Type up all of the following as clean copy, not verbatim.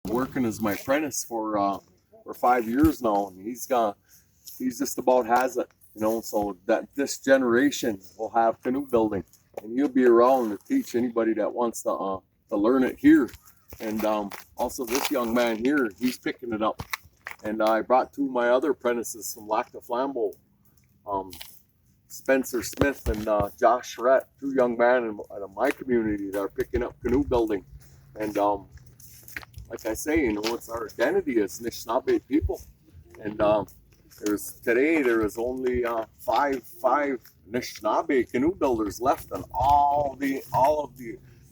working as my apprentice for 5 years now, and he's just about has it, so that this generation will have canoe building, and he'll be around to teach anybody that wants to learn it here. And also this young man here, he's picking it up. And I brought two of my other apprentices from Lac du Flambeau, um, Spencer Smith and Josh Charette, two young men in my community that are picking up canoe building. And like I say, it's our identity as Anishinaabe people. And there was only five Anishinaabe canoe builders left, and all of the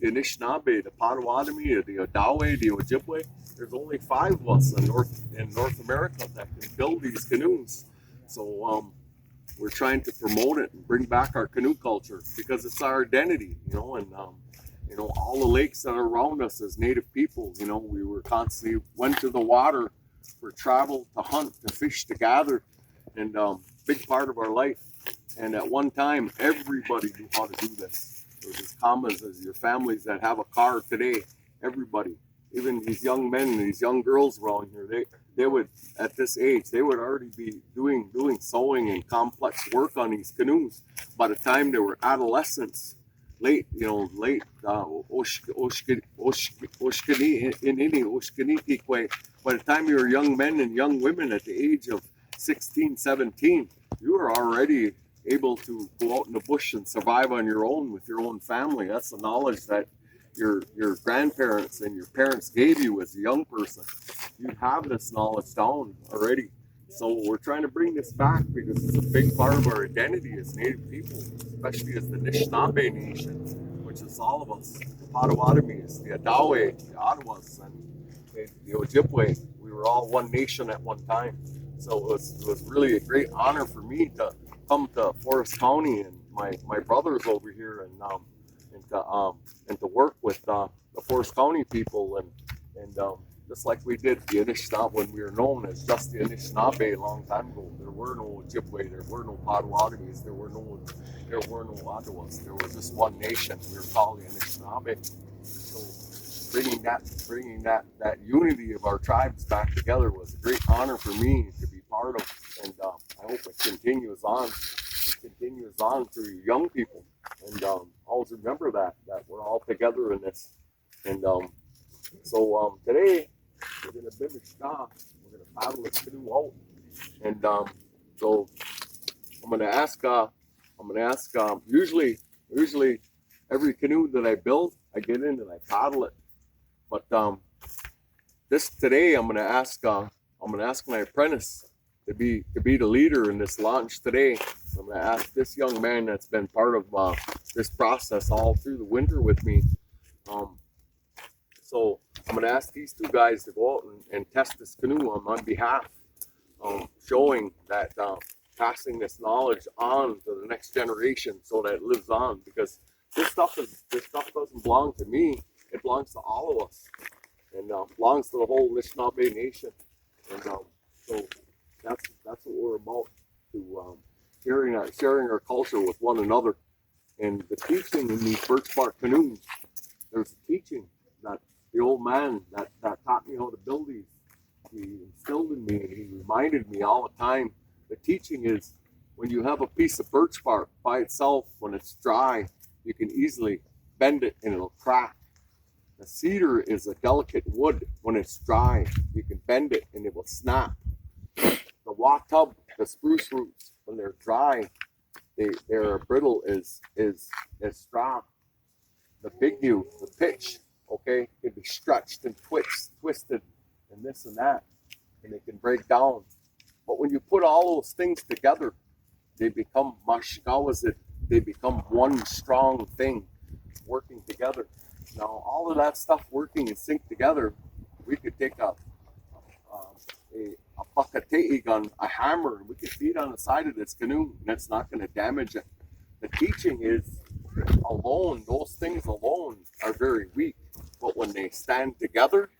Anishinaabe, the Potawatomi, the Odawe, the Ojibwe. There's only five of us in North America that can build these canoes. So we're trying to promote it and bring back our canoe culture because it's our identity, and all the lakes that are around us as Native people, we were constantly went to the water for travel, to hunt, to fish, to gather, and big part of our life. And at one time, everybody knew how to do this. It was as common as your families that have a car today. Everybody, even these young men and these young girls around here, they would, at this age, they would already be doing sewing and complex work on these canoes. By the time they were adolescents, late by the time you were young men and young women at the age of 16, 17, you were already able to go out in the bush and survive on your own with your own family. That's the knowledge that your grandparents and your parents gave you as a young person. You have this knowledge down already. So we're trying to bring this back because it's a big part of our identity as Native people, especially as the Anishinaabe Nation, which is all of us, the Potawatomis, the Odawe, the Ottawas, and the Ojibwe. We were all one nation at one time. So it was really a great honor for me to come to Forest County and my brothers over here and to work with the Forest County people and just like we did the Anishinaabe when we were known as just the Anishinaabe a long time ago. There were no Ojibwe, there were no Potawatomis, there were no Ottawas. There was just one nation. We were called the Anishinaabe. So bringing that unity of our tribes back together was a great honor for me to be part of, and I hope it continues on. It continues on through young people, and always remember that we're all together in this. And so today we're going to Bimishka. We're going to paddle this canoe out, and so I'm going to ask. Usually every canoe that I build, I get in and I paddle it. But this today, I'm going to ask my apprentice to be the leader in this launch today. I'm going to ask this young man that's been part of this process all through the winter with me. So I'm going to ask these two guys to go out and test this canoe on my behalf, showing that passing this knowledge on to the next generation so that it lives on. Because this stuff doesn't belong to me; it belongs to all of us, and belongs to the whole Anishinaabe Nation. And so that's what we're about, to sharing our culture with one another. And the teaching in these birch bark canoes, there's a teaching that the old man that taught me how to build these, he instilled in me, and he reminded me all the time. The teaching is, when you have a piece of birch bark by itself, when it's dry, you can easily bend it and it'll crack. The cedar is a delicate wood. When it's dry, you can bend it and it will snap. The watub, the spruce roots, when they're dry, their brittle is strong. The bighew, the pitch, okay, can be stretched and twisted, and this and that, and it can break down. But when you put all those things together, they become mashkawazit. They become one strong thing working together. Now, all of that stuff working in sync together, we could take a pakatei gun, a hammer, and we could beat on the side of this canoe, and it's not going to damage it. The teaching is alone, those things alone are very weak, but when they stand together,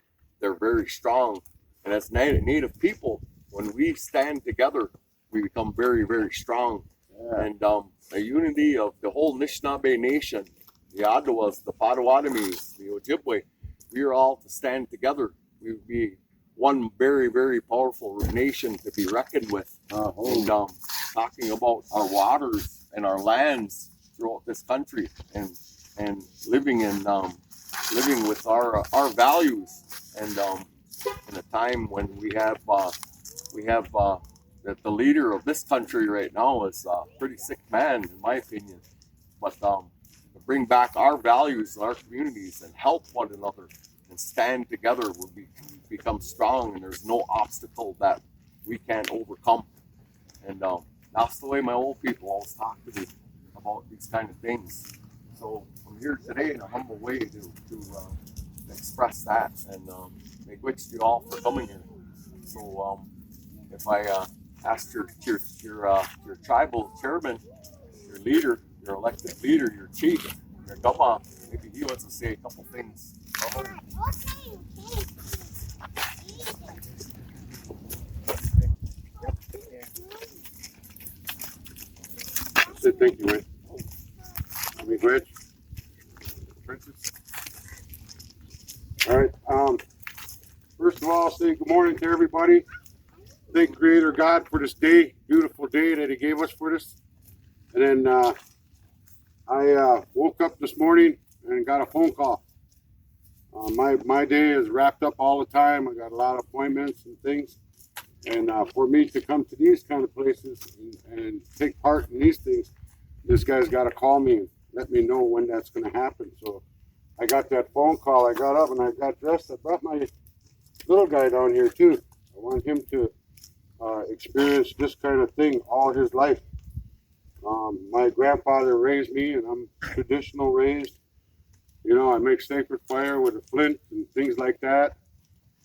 they're very strong. And as Native people, when we stand together, we become very, very strong. Yeah. And the unity of the whole Anishinaabe Nation, the Ottawas, the Potawatomis, the Ojibwe, we are all to stand together we would be one very, very powerful nation to be reckoned with. And talking about our waters and our lands throughout this country, and living with our values, and in a time when we have that the leader of this country right now is a pretty sick man, in my opinion. But to bring back our values in our communities and help one another and stand together, we'll become strong, and there's no obstacle that we can't overcome. And that's the way my old people always talk to me about these kind of things. So I'm here today in a humble way to express that, and make thanks to you all for coming here. So if I asked your tribal chairman, your leader, your elected leader, your chief, your gama, maybe he wants to say a couple things. Thank you, Rich. Let me Rich. Princess. All right. First of all, I'll say good morning to everybody. Thank Creator God for this day, beautiful day that He gave us for this. And then I woke up this morning and got a phone call. My day is wrapped up all the time. I got a lot of appointments and things. And for me to come to these kind of places and take part in these things, this guy's got to call me and let me know when that's going to happen. So I got that phone call. I got up and I got dressed. I brought my little guy down here too. I want him to experience this kind of thing all his life. My grandfather raised me, and I'm traditional raised. You know, I make sacred fire with a flint and things like that.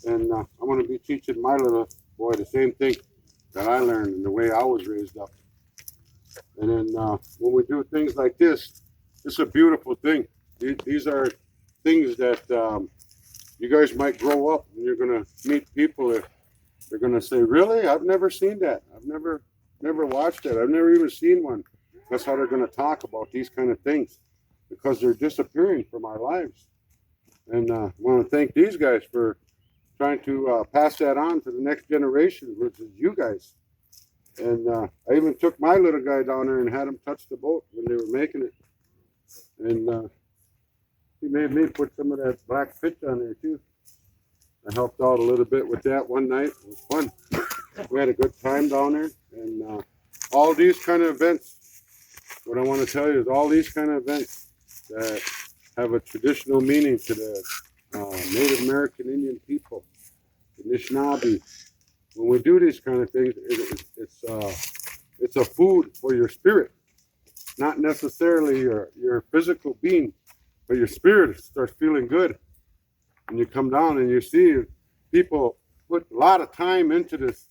And I'm going to be teaching my little boy the same thing that I learned and the way I was raised up. And then when we do things like this, it's a beautiful thing. These are things that you guys might grow up and you're going to meet people that they're going to say, really? I've never seen that. I've never watched it. I've never even seen one. That's how they're going to talk about these kind of things, because they're disappearing from our lives. And I want to thank these guys for trying to pass that on to the next generation, which is you guys. And I even took my little guy down there and had him touch the boat when they were making it. And he made me put some of that black pitch on there too. I helped out a little bit with that one night. It was fun. We had a good time down there. And all these kind of events, what I want to tell you is all these kind of events that have a traditional meaning to the Native American Indian people, the Anishinaabe. When we do these kind of things, it's a food for your spirit, not necessarily your physical being, but your spirit starts feeling good. And you come down and you see people put a lot of time into this